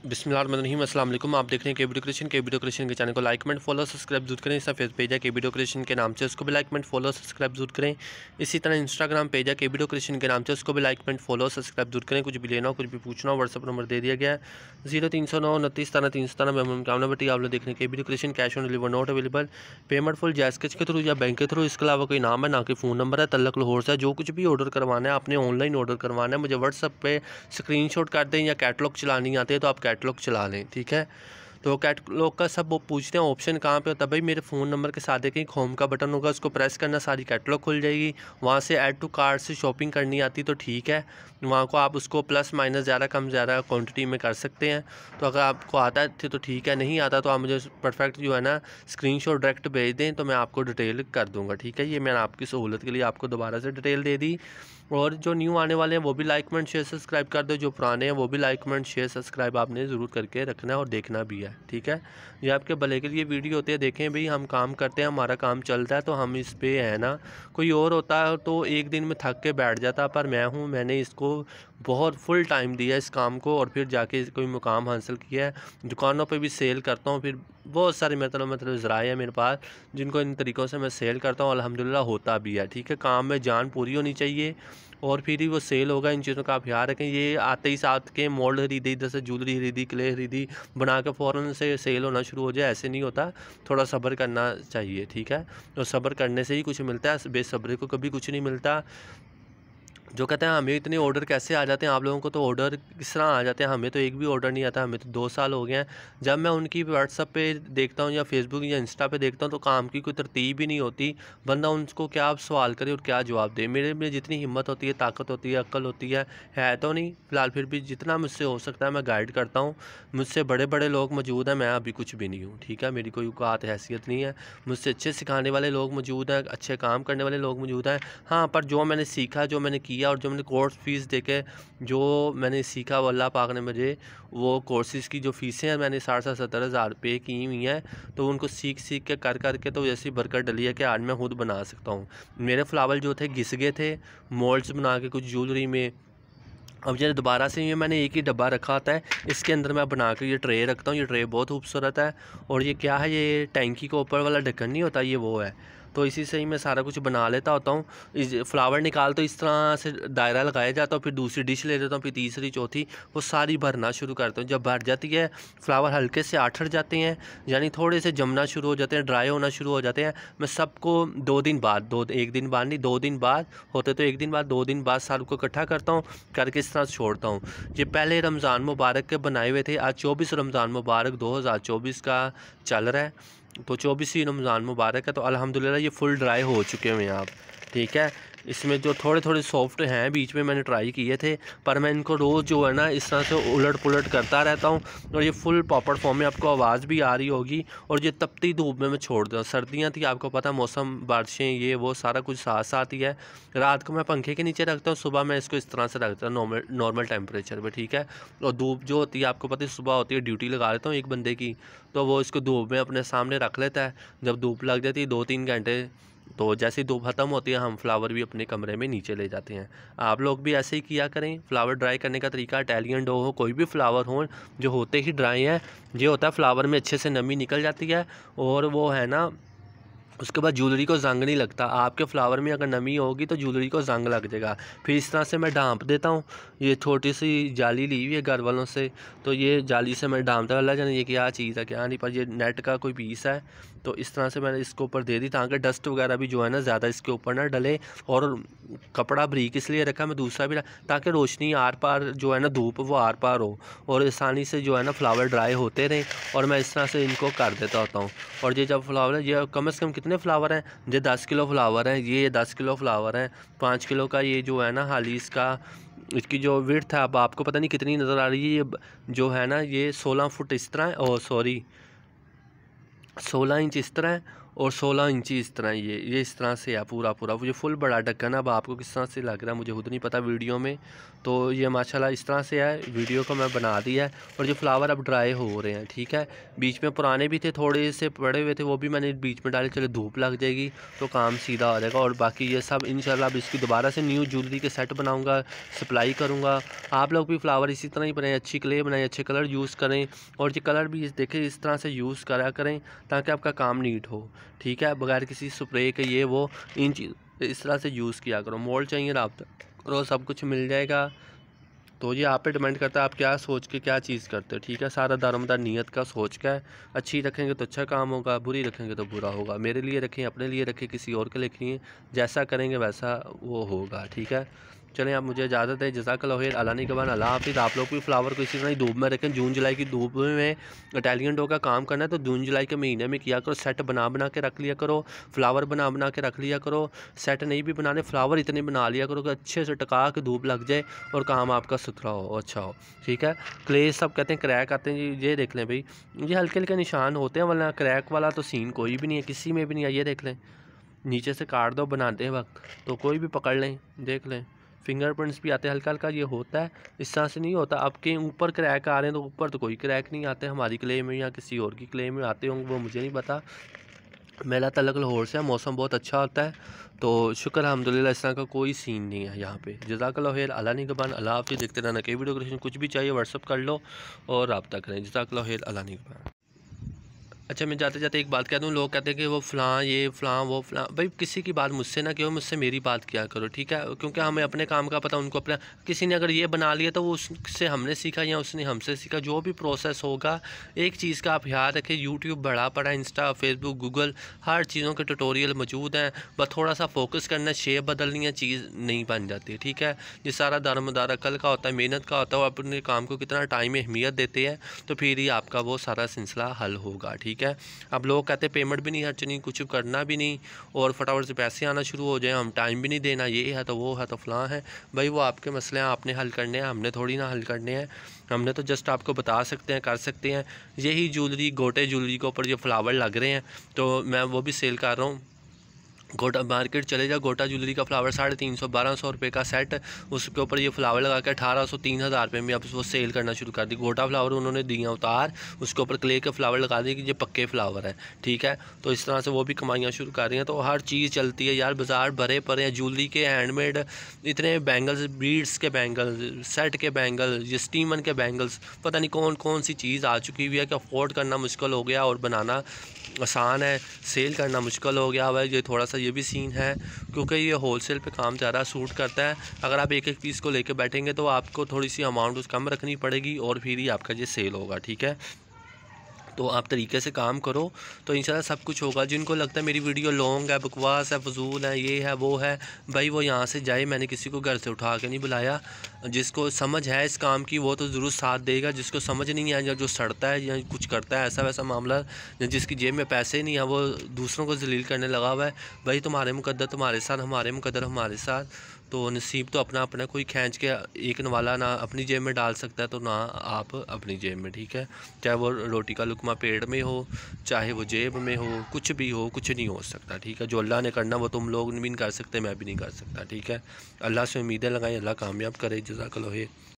बिस्मिल्लाहिर्रहमानिर्रहीम। अस्सलाम वालेकुम। आप देख रहे हैं केबी डेकोरेशन के चैनल को लाइक कमेंट फॉलो सब्सक्राइब जरूर करें। इसका फेस पेज है केबी डेकोरेशन के नाम से, उसको भी लाइक कमेंट फॉलो सब्सक्राइब जरूर करें। इसी तरह इंस्टाग्राम पेज है केबी डेकोरेशन के नाम से, उसको भी लाइक कमेंट फॉलो सब्सक्राइब जरूर करें। कुछ भी लेना हो, कुछ भी पूछना हो, व्हाट्सअप नंबर दे दिया गया है 0309 29 13 317 में कामना बटी। आप लोग देख रहे हैं KB decoration. Cash on deliver not available. Payment full जैस्केच के थ्रू या बैंक के थ्रू। इसके अलावा कोई नाम है ना कि फ़ोन नंबर है। तल्लक लाहौर से जो कुछ भी ऑर्डर करवाना है, आपने ऑनलाइन ऑर्डर करवाना है, मुझे व्हाट्सअप पे स्क्रीनशॉट कर दें, या कैटलॉग चलानी आती है तो आप कैटलॉग चला लें, ठीक है। तो कैटलॉग का सब वो पूछते हैं ऑप्शन कहाँ पे होता है, भाई मेरे फ़ोन नंबर के साथ एक होम का बटन होगा, उसको प्रेस करना, सारी कैटलॉग खुल जाएगी। वहाँ से ऐड टू कार्ट से शॉपिंग करनी आती तो ठीक है, वहाँ को आप उसको प्लस माइनस ज़्यादा कम ज़्यादा क्वांटिटी में कर सकते हैं। तो अगर आपको आता है तो ठीक है, नहीं आता तो आप मुझे परफेक्ट जो है ना स्क्रीनशॉट डायरेक्ट भेज दें, तो मैं आपको डिटेल कर दूँगा, ठीक है। ये मैंने आपकी सहूलत के लिए आपको दोबारा से डिटेल दे दी। और जो न्यू आने वाले हैं वो भी लाइक कमेंट शेयर सब्सक्राइब कर दो, जो पुराने हैं वो भी लाइक कमेंट शेयर सब्सक्राइब आपने ज़रूर करके रखना है और देखना भी है, ठीक है। ये आपके भले के लिए वीडियो होती है। देखें भाई, हम काम करते हैं, हमारा काम चलता है तो हम इस पे है ना। कोई और होता है तो एक दिन में थक के बैठ जाता, पर मैंने इसको बहुत फुल टाइम दिया इस काम को, और फिर जाके कोई मुकाम हासिल किया है। दुकानों पे भी सेल करता हूँ, फिर बहुत सारे मतलब ज़राए हैं मेरे पास जिनको इन तरीक़ों से मैं सेल करता हूँ, अल्हम्दुलिल्लाह होता भी है, ठीक है। काम में जान पूरी होनी चाहिए और फिर ही वो सेल होगा। इन चीज़ों का आप ध्यान रखें। ये आते ही साथ के मोल्ड खरीदी, इधर से ज्वेलरी खरीदी, क्ले खरीदी, बना के फ़ौरन से सेल होना शुरू हो जाए, ऐसे नहीं होता। थोड़ा सब्र करना चाहिए, ठीक है। और सब्र करने से ही कुछ मिलता है, बेसब्री को कभी कुछ नहीं मिलता। जो कहते हैं हमें इतने ऑर्डर कैसे आ जाते हैं, आप लोगों को तो ऑर्डर किस तरह आ जाते हैं, हमें तो एक भी ऑर्डर नहीं आता। हमें तो 2 साल हो गए हैं। जब मैं उनकी व्हाट्सअप पे देखता हूँ या फेसबुक या इंस्टा पे देखता हूँ तो काम की कोई तरतीब ही नहीं होती। बंदा उनको क्या आप सवाल करे और क्या जवाब दे। मेरे में जितनी हिम्मत होती है, ताकत होती है, अक्ल होती है तो नहीं फ़िलहाल, फिर भी जितना मुझसे हो सकता है मैं गाइड करता हूँ। मुझसे बड़े बड़े लोग मौजूद हैं, मैं अभी कुछ भी नहीं हूँ, ठीक है। मेरी कोई औकात हैसियत नहीं है। मुझसे अच्छे सिखाने वाले लोग मौजूद हैं, अच्छे काम करने वाले लोग मौजूद हैं। हाँ, पर जो मैंने सीखा, जो मैंने किया और जो मैंने कोर्स फ़ीस देके जो मैंने सीखा, वो अल्लाह पाक ने मुझे वो कोर्सेज़ की जो फ़ीसें हैं मैंने 60-70 हज़ार पे की हुई हैं। तो उनको सीख के कर के तो ऐसी बरकत डली है कि आज मैं खुद बना सकता हूँ। मेरे फ्लावर जो थे घिस गए थे मोल्ड्स बना के कुछ ज्वेलरी में। अब ये दोबारा से ये मैंने एक ही डब्बा रखा होता है, इसके अंदर मैं बना के ये ट्रे रखता हूँ। ये ट्रे बहुत खूबसूरत है। और ये क्या है, ये टैंकी को ऊपर वाला ढक्कन नहीं होता, ये वो है। तो इसी से ही मैं सारा कुछ बना लेता होता हूँ। इस फ्लावर निकाल तो इस तरह से दायरा लगाया जाता है, फिर दूसरी डिश ले लेता हूँ, फिर तीसरी चौथी, वो सारी भरना शुरू करता हूँ। जब भर जाती है, फ्लावर हल्के से आठर जाते हैं, यानी थोड़े से जमना शुरू हो जाते हैं, ड्राई होना शुरू हो जाते हैं। मैं सबको 2 दिन बाद, एक दिन बाद नहीं, 2 दिन बाद होते तो 1 दिन बाद, 2 दिन बाद सारों को इकट्ठा करता हूँ, करके इस तरह छोड़ता हूँ। ये पहले रमज़ान मुबारक के बनाए हुए थे। आज 24 रमज़ान मुबारक 2024 का चल रहा है, तो 24 रमज़ान मुबारक है। तो अल्हम्दुलिल्लाह ये फुल ड्राई हो चुके हुए हैं आप, ठीक है। इसमें जो थोड़े थोड़े सॉफ्ट हैं, बीच में मैंने ट्राई किए थे, पर मैं इनको रोज़ जो है ना इस तरह से उलट पुलट करता रहता हूँ। और ये फुल पॉपड़ फॉर्म में आपको आवाज़ भी आ रही होगी। और ये तपती धूप में मैं छोड़ दूँ। सर्दियाँ थी, आपको पता, मौसम, बारिशें, ये वो सारा कुछ साथ साथ ही है। रात को मैं पंखे के नीचे रखता हूँ, सुबह मैं इसको इस तरह से रखता हूँ नॉर्मल टेम्परेचर पर, ठीक है। और धूप जो होती है, आपको पता है, सुबह होती है, ड्यूटी लगा लेता हूँ एक बंदे की, तो वो इसको धूप में अपने सामने रख लेता है। जब धूप लग जाती है 2-3 घंटे, तो जैसे ही धूप ख़त्म होती है, हम फ्लावर भी अपने कमरे में नीचे ले जाते हैं। आप लोग भी ऐसे ही किया करें। फ्लावर ड्राई करने का तरीका, इटालियन डो हो, कोई भी फ्लावर हो, जो होते ही ड्राई हैं, ये होता है फ्लावर में अच्छे से नमी निकल जाती है, और वो है ना, उसके बाद ज्वेलरी को जंग नहीं लगता। आपके फ्लावर में अगर नमी होगी तो ज्वेलरी को जंग लग जाएगा। फिर इस तरह से मैं ढाँप देता हूँ। ये छोटी सी जाली ली हुई है घर वालों से, तो ये जाली से मैं ढाँपता, अल्लाह जाने ये क्या चीज़ है क्या नहीं, पर ये नेट का कोई पीस है। तो इस तरह से मैंने इसके ऊपर दे दी, ताकि डस्ट वगैरह भी जो है ना ज़्यादा इसके ऊपर ना डले। और कपड़ा बारीक इसलिए रखा मैं दूसरा भी, ताकि रोशनी आर पार जो है ना, धूप वो आर पार हो, और आसानी से जो है ना फ्लावर ड्राई होते रहें। और मैं इस तरह से इनको कर देता होता हूँ। और ये जब फ्लावर है, ये कम से कम कितने फ्लावर हैं, ये 10 किलो फ्लावर हैं, ये 10 किलो फ्लावर हैं। 5 किलो का ये जो है ना हाली, इसकी जो विड्थ है, अब आपको पता नहीं कितनी नज़र आ रही है, ये जो है ना, ये 16 फुट इस तरह है, और सॉरी 16 इंच इस तरह है, और 16 इंची इस तरह ये इस तरह से है पूरा ये फुल बड़ा ढक्कन। अब आपको किस तरह से लग रहा है मुझे खुद नहीं पता वीडियो में। तो ये माशाल्लाह इस तरह से है, वीडियो को मैं बना दिया है। और ये फ्लावर अब ड्राई हो रहे हैं, ठीक है। बीच में पुराने भी थे, थोड़े से पड़े हुए थे, वो भी मैंने बीच में डाले, चले धूप लग जाएगी तो काम सीधा हो जाएगा। और बाकी ये सब इंशाल्लाह अब इसकी दोबारा से न्यू ज्वेलरी के सेट बनाऊँगा, सप्लाई करूँगा। आप लोग भी फ्लावर इसी तरह ही बनाएं, अच्छी क्ले बनाएं, अच्छे कलर यूज़ करें। और ये कलर भी देखें इस तरह से यूज़ करा करें ताकि आपका काम नीट हो, ठीक है। बगैर किसी स्प्रे के ये वो इन चीज़ इस तरह से यूज़ किया करो। मोल्ड चाहिए रब्ता करो, सब कुछ मिल जाएगा। तो ये आप पे डिपेंड करता है आप क्या सोच के क्या चीज़ करते हो, ठीक है। सारा दारोमदार नीयत का सोच का है। अच्छी रखेंगे तो अच्छा काम होगा, बुरी रखेंगे तो बुरा होगा। मेरे लिए रखें, अपने लिए रखें, किसी और के लिए रखिए, जैसा करेंगे वैसा वो होगा, ठीक है। चलें आप मुझे इजाज़त है। जज़ाकल्लाहु खैर, अल्लाह निगहबान, अल्लाह हाफ़िज़। आप लोग भी फ्लावर को इसी तरह ही धूप में रखें। जून जुलाई की धूप में इटालियन डो का काम करना है तो जून जुलाई के महीने में किया करो। सेट बना के रख लिया करो, फ्लावर बना के रख लिया करो। सेट नहीं भी बनाने, फ्लावर इतने बना लिया करो कि अच्छे से टका के धूप लग जाए और काम आपका सुथरा हो, अच्छा हो, ठीक है। क्ले सब कहते हैं क्रैक आते हैं, ये देख लें भाई, ये हल्के हल्के निशान होते हैं, वरना क्रैक वाला तो सीन कोई भी नहीं है, किसी में भी नहीं है। ये देख लें, नीचे से काट दो बनाते वक्त तो कोई भी पकड़ लें, देख लें, फिंगरप्रिंट्स भी आते हैं, हल्का हल्का ये होता है, इस तरह से नहीं होता। आपके ऊपर क्रैक आ रहे हैं तो ऊपर तो कोई क्रैक नहीं आते, हमारी क्ले में या किसी और की क्ले में आते होंगे, वो मुझे नहीं पता। मेला तलक लाहौर से है, मौसम बहुत अच्छा होता है, तो शुक्र अल्हम्दुलिल्लाह, इस तरह का कोई सीन नहीं है यहाँ पे। जज़ाकल्लाहु खैर, अल्लाह निगहबान, अल्लाह हाफ़िज़। देखते रहना कई वीडियो क्रिएशन, कुछ भी चाहिए व्हाट्सअप कर लो और रब्ता करें। जज़ाकल्लाहु खैर, अल्लाह निगहबान। अच्छा, मैं जाते जाते एक बात कह दूँ, लोग कहते हैं कि वो फ़लाँ ये फ़लाँ वो फ़लाँ, भाई किसी की बात मुझसे ना कहो, मुझसे मेरी बात किया करो, ठीक है। क्योंकि हमें अपने काम का पता, उनको अपना। किसी ने अगर ये बना लिया तो वो उससे हमने सीखा या उसने हमसे सीखा, जो भी प्रोसेस होगा। एक चीज़ का आप याद रखें, यूट्यूब बड़ा पड़ा, इंस्टा, फेसबुक, गूगल, हर चीज़ों के ट्यूटोरियल मौजूद हैं। बस थोड़ा सा फोकस करना, शेप बदलनी है, चीज़ नहीं बन जाती, ठीक है। ये सारा दारोमदार अकल का होता है, मेहनत का होता है। वो अपने काम को कितना टाइम में अहमियत देते हैं तो फिर ही आपका वो सारा सिलसिला हल होगा, ठीक है। अब लोग कहते हैं पेमेंट भी नहीं खर्चनी, कुछ करना भी नहीं और फटाफट से पैसे आना शुरू हो जाए, हम टाइम भी नहीं देना, ये है तो वो है तो फलां है। भाई वो आपके मसले हैं, आपने हल करने हैं, हमने थोड़ी ना हल करने हैं। हमने तो जस्ट आपको बता सकते हैं, कर सकते हैं। यही ज्वेलरी, गोटे ज्वेलरी के ऊपर जो फ्लावर लग रहे हैं तो मैं वो भी सेल कर रहा हूँ। गोटा मार्केट चले जाओ, गोटा ज्वेलरी का फ्लावर 350 1200 रुपये का सेट, उसके ऊपर ये फ्लावर लगा के 1800 3000 रुपये में अब वो सेल करना शुरू कर दी। गोटा फ्लावर उन्होंने दिया उतार, उसके ऊपर क्ले के फ्लावर लगा दिए कि ये पक्के फ्लावर है, ठीक है। तो इस तरह से वो भी कमाइयाँ शुरू कर रही हैं। तो हर चीज़ चलती है यार, बाज़ार भरे पड़े हैं ज्वेलरी के, हैंडमेड इतने बैंगल्स, बीड्स के बैंगल्स, सेट के बैंगल, ये स्टीमन के बैंगल्स, पता नहीं कौन कौन सी चीज़ आ चुकी हुई है कि अफोर्ड करना मुश्किल हो गया और बनाना आसान है, सेल करना मुश्किल हो गया हुआ है। ये थोड़ा सा ये भी सीन है क्योंकि ये होलसेल पे काम ज़्यादा सूट करता है। अगर आप एक एक पीस को लेके बैठेंगे तो आपको थोड़ी सी अमाउंट कम रखनी पड़ेगी और फिर ही आपका ये सेल होगा, ठीक है। तो आप तरीके से काम करो तो इंशाल्लाह सब कुछ होगा। जिनको लगता है मेरी वीडियो लॉन्ग है, बकवास है, फजूल है, ये है वो है, भाई वो यहाँ से जाए। मैंने किसी को घर से उठा के नहीं बुलाया। जिसको समझ है इस काम की वो तो ज़रूर साथ देगा, जिसको समझ नहीं है या जो सड़ता है या कुछ करता है ऐसा वैसा मामला, जिसकी जेब में पैसे नहीं है वो दूसरों को जलील करने लगा हुआ है, भाई तुम्हारे मुकद्दर तुम्हारे साथ, हमारे मुकद्दर हमारे साथ। तो नसीब तो अपना अपना, कोई खींच के एक वाला ना अपनी जेब में डाल सकता है तो ना आप अपनी जेब में, ठीक है। चाहे वो रोटी का लुकमा पेट में हो, चाहे वो जेब में हो, कुछ भी हो, कुछ नहीं हो सकता, ठीक है। जो अल्लाह ने करना वो तुम लोग भी नहीं कर सकते, मैं भी नहीं कर सकता, ठीक है। अल्लाह से उम्मीदें लगाएं, अल्लाह कामयाब करे। जज़ाकल्लाह खैर।